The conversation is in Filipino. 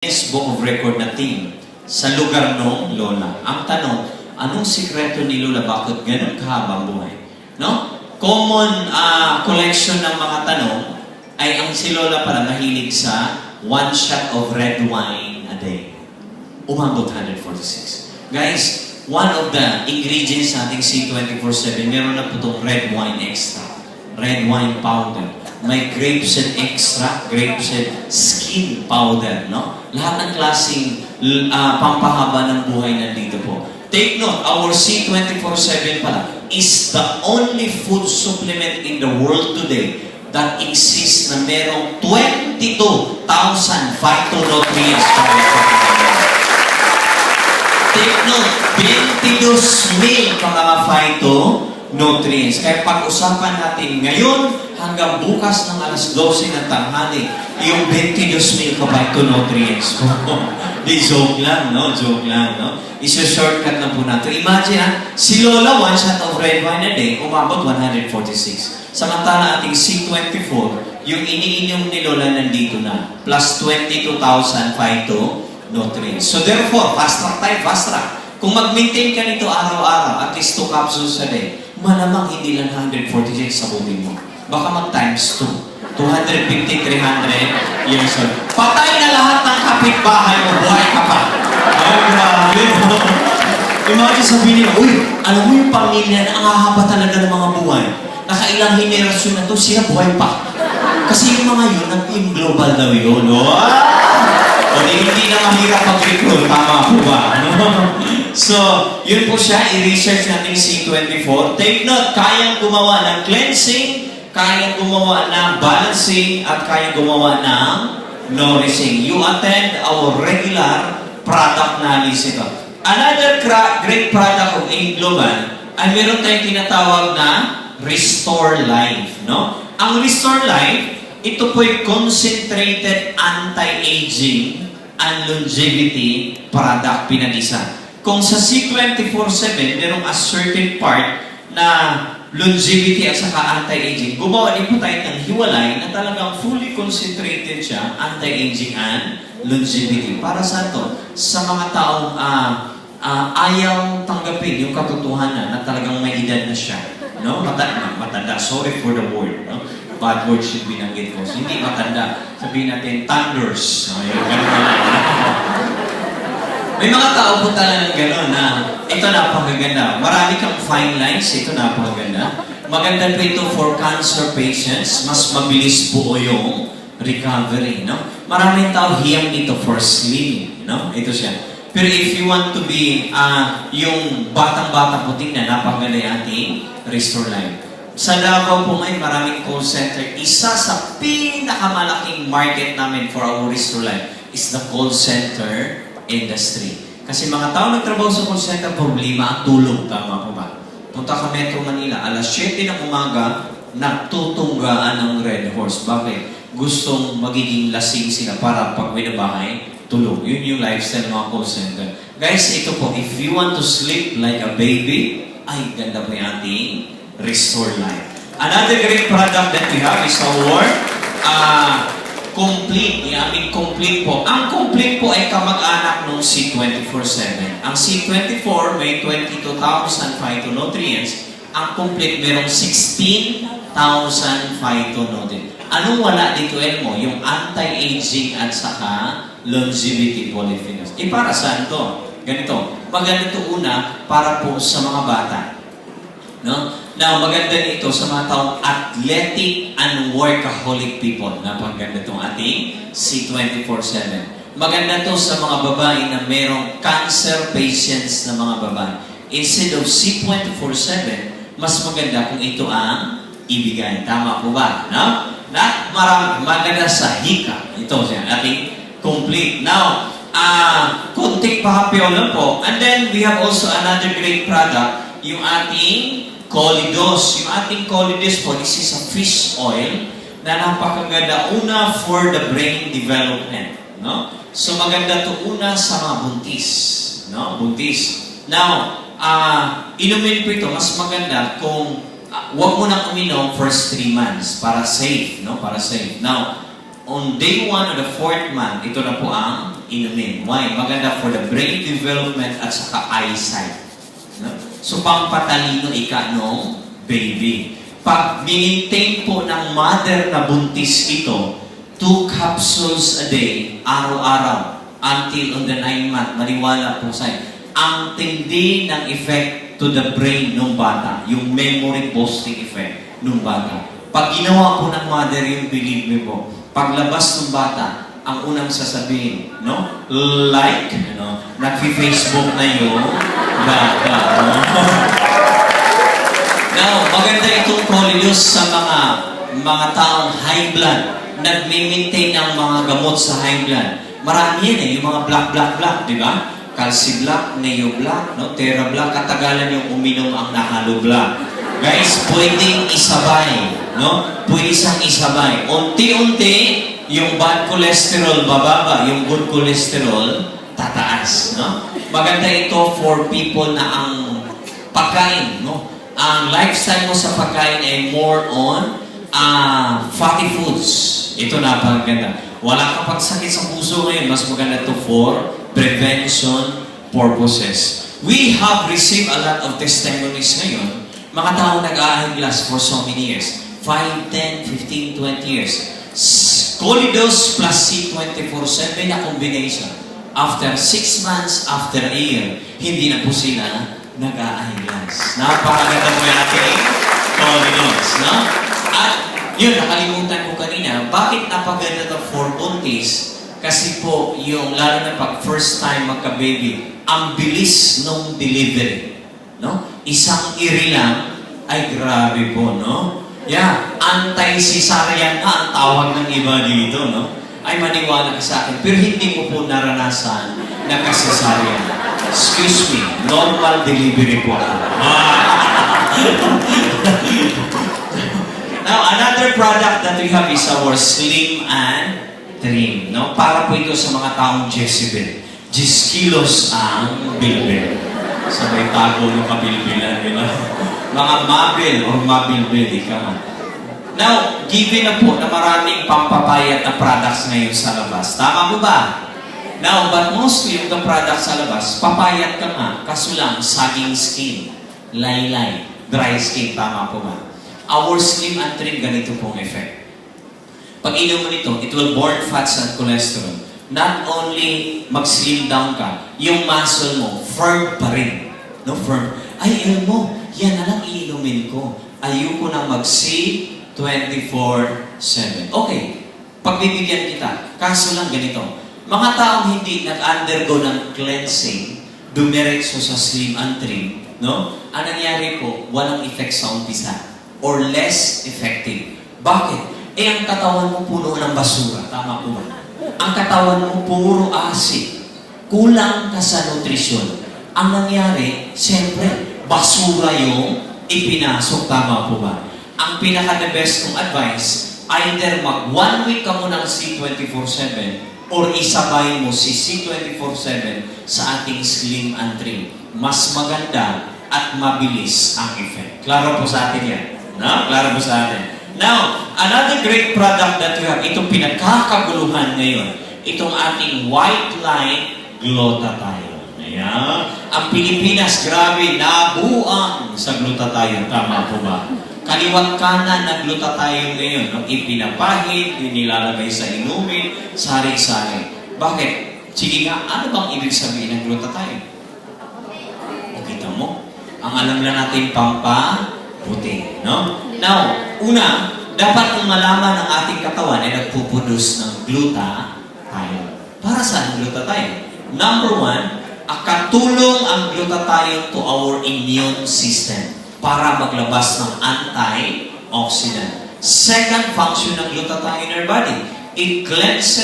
Guinness Book of Record na team sa lugar ng Lola. Ang tanong, anong sikreto ni Lola? Bakit ganun kahabang buhay? No? Common collection ng mga tanong ay ang si Lola para mahilig sa 1 shot of red wine a day. Umabot 146. Guys, one of the ingredients sa ating C24/7, meron na po itong red wine extra. Red wine powder. May grapeseed extract, grapeseed skin powder, no? Lahat ng klaseng pampahaba ng buhay nandito po. Take note, our C24/7 pala is the only food supplement in the world today that exists na merong 22,000 phytonutrients. Take note, 22,000 mga phytonutrients. Kaya pag-usapan natin ngayon hanggang bukas ng alas 12 ng tanghali, yung 22,000 phytonutrients. Di joke lang, no? Joke lang, no? Isa-shortcut lang po natin. Imagine, si Lola, 1 shot of red wine a day, umabot 146. Samantala ating C24, yung iniinom ni Lola nandito na, plus 22,000 phytonutrients. So therefore, fast track tayo, fast track. Kung mag-maintain ka nito araw-araw, at least 2 capsules a day, malamang hindi lang 146 sa butin mo. Baka mag-times 2. 250, 300 years old. Patay na lahat ng kapitbahay mo, buhay ka pa. Ay, grabe. Imagine sabihin nila, uy, alam mo yung pamilya na ang hahaba talaga ng mga buhay. Nakailang henerasyon na to, sila buhay pa. Kasi yung mga yun, yung global daw yun. O hindi na mahirap pag-recruit. Tama po ba? So, yun po siya. I-research natin C24. Take note, kayang gumawa ng cleansing, kayang gumawa ng balancing, at kayang gumawa ng nourishing. You attend our regular product analysis ito. Another great product of AIM Global ay meron tayong tinatawag na Restore Life. No? Ang Restore Life, ito po'y concentrated anti-aging and longevity product pinag-isa. Kung sa C24/7, merong a certain part na longevity at saka anti-aging, gumawa din po tayo ng hiwalay na talagang fully concentrated siya, anti-aging and longevity. Para sa to? Sa mga taong ayaw tanggapin yung katotohanan na talagang may edad na siya. No? Matanda. Sorry for the word. No? Bad word should be nanggit ko. Hindi matanda. Sabihin natin, thunders. May mga tao po talagang gano'n na ito napakaganda. Marami kang fine lines, ito napakaganda. Maganda po ito for cancer patients. Mas mabilis po yung recovery. No? Maraming tao hiyang dito for slimming. No? Ito siya. Pero if you want to be yung batang-bata po tingnan, napakaganda yung ating Restore Life. Sa Davao po ngayon, maraming call center. Isa sa pinakamalaking market namin for our Restore Life is the call center industry. Kasi mga tao nagtrabaho sa call center, problema ang tulog. Tama po ba? Punta ka Metro Manila, alas 7 ng umaga, nagtutunggaan ng Red Horse. Bakit? Gustong magiging lasing sila para pag binabahay, tulog. Yun yung lifestyle ng mga call center. Guys, ito po, if you want to sleep like a baby, ay, ganda po yung ating Restore Life. Another great product that we have is our Complete. Complete po. Ang Complete po ay kamag-anak ng C24/7. Ang C24 may 22,000 phytonutrients. Ang Complete mayroong 16,000 phytonutrients. Anong wala dito, Elmo? Yung anti-aging at saka longevity polyphenols. Para saan to? Ganito. Maganda ito una para po sa mga bata. No? Now, maganda nito sa mga taong athletic and workaholic people. Napaganda itong ating C24/7. Maganda to sa mga babae na merong cancer patients na mga babae. Instead of C24/7, mas maganda kung ito ang ibigay. Tama po ba? No? Maganda sa hika. Ito siya, ating Complete. Now, kunting pahapyaw lang po. And then, we have also another great product, yung ating Colidos. Yung ating Colidos po, this is a fish oil na napakaganda. Una, for the brain development. No? So, maganda to una sa mga buntis. No? Buntis. Now, inumin po ito, mas maganda kung huwag mo nang uminom first 3 months para safe. No? Para safe. Now, on day 1 of the 4th month, ito na po ang inumin. Why? Maganda for the brain development at saka eyesight. No? So, pampatalino ika nung baby. Pag maintain po ng mother na buntis ito, 2 capsules a day, araw-araw, until on the 9 month, maniwala po sa'yo, ang tindi ng effect to the brain ng bata, yung memory boosting effect ng bata. Pag ginawa po ng mother yung believe me po, paglabas ng bata, ang unang sasabihin, no? Like, nag-Facebook na yung bata. Now, maganda itong Coleus sa mga taong high blood, nagme-maintain ng mga gamot sa high blood. Marami yan yung mga black, di ba? Calci black, Neo black, no? Terra black, katagalan yung uminom ang nahalo black. Guys, pwedeng isabay, no? Pwede siyang isabay. Unti-unti, yung bad cholesterol bababa, yung good cholesterol tataas, no? Maganda ito for people na ang pagkain, no? Ang lifestyle mo sa pagkain ay more on fatty foods. Ito napakaganda. Wala kang pagsakit sa puso ngayon, mas maganda ito for prevention purposes. We have received a lot of testimonies ngayon. Mga tao nag-ahaglas for so many years. 5, 10, 15, 20 years. Colidos plus C24/7 na combination. After 6 months, after a year, hindi na po sila nag-ahaglas. Napakaganda po yung ating Colidos, no? At yun, nakalimutan ko kanina, bakit napaganda ito for buntis? Kasi po, yung lalo na pag first time magka-baby, ang bilis nung delivery. No? Isang iri lang, ay grabe po, no? Yeah, anti-cesarean na ang tawag ng iba dito, no? Ay maniwala ka sa akin, pero hindi ko po naranasan na cesarean. Excuse me, normal delivery po ako. Now, another product that we have is our Slim and Trim. No? Para po ito sa mga taong Jezebel. 10 kilos ang bilbil. Sabay tago ng kabilbilan. Mga mabil or mabilbil. Now, given na po na maraming pampapayat na products ngayon sa labas. Tama po ba? Now, but mostly of the products sa labas, papayat ka nga. Kaso lang, saging skin, laylay, dry skin. Tama po ba? Our Slim and Trim, ganito pong effect. Pag inom mo nito, it will burn fats and cholesterol. Not only mag-slim down ka, yung muscle mo, firm pa rin. No, firm. Ay, alam mo, yan na lang iinumin ko. Ayoko na mag-C 24/7. Okay, pagbibigyan kita. Kaso lang ganito. Mga taong hindi nag-undergo ng cleansing, dumiretso sa Slim and Trim, no? Ang nangyari po, walang effect sa umpisa. Or less effective. Bakit? Ang katawan mo puno ng basura. Tama po ba? Ang katawan mo puro acid. Kulang ka sa nutrisyon. Ang nangyari, siyempre, basura yung ipinasok. Tama po ba? Ang pinaka-the best kong advice, either mag 1 week ka mo ng C24/7 or isabay mo si C24/7 sa ating Slim and Trim. Mas maganda at mabilis ang effect. Klaro po sa atin yan. No? Klaro po sa atin. Now, another great product that we have, itong pinagkakaguluhan ngayon, itong ating white line glutathione. Ayan. Ang Pilipinas, grabe, nabuang sa glutathione. Tama po ba? Kaliwat kanan na glutathione ngayon, no? Ipinapahid, nilalagay sa inumin, sari-sari. Bakit? Sige nga, ano bang ibig sabihin ng glutathione? O kita mo? Ang alam lang natin pampaputi, no? Now, una, dapat kung malaman ng ating katawan ay nagpuproduce ng glutathione. Para saan glutathione? Number 1, katulong ang glutathione to our immune system para maglabas ng antioxidant. Second function ng glutathione in our body, it cleanses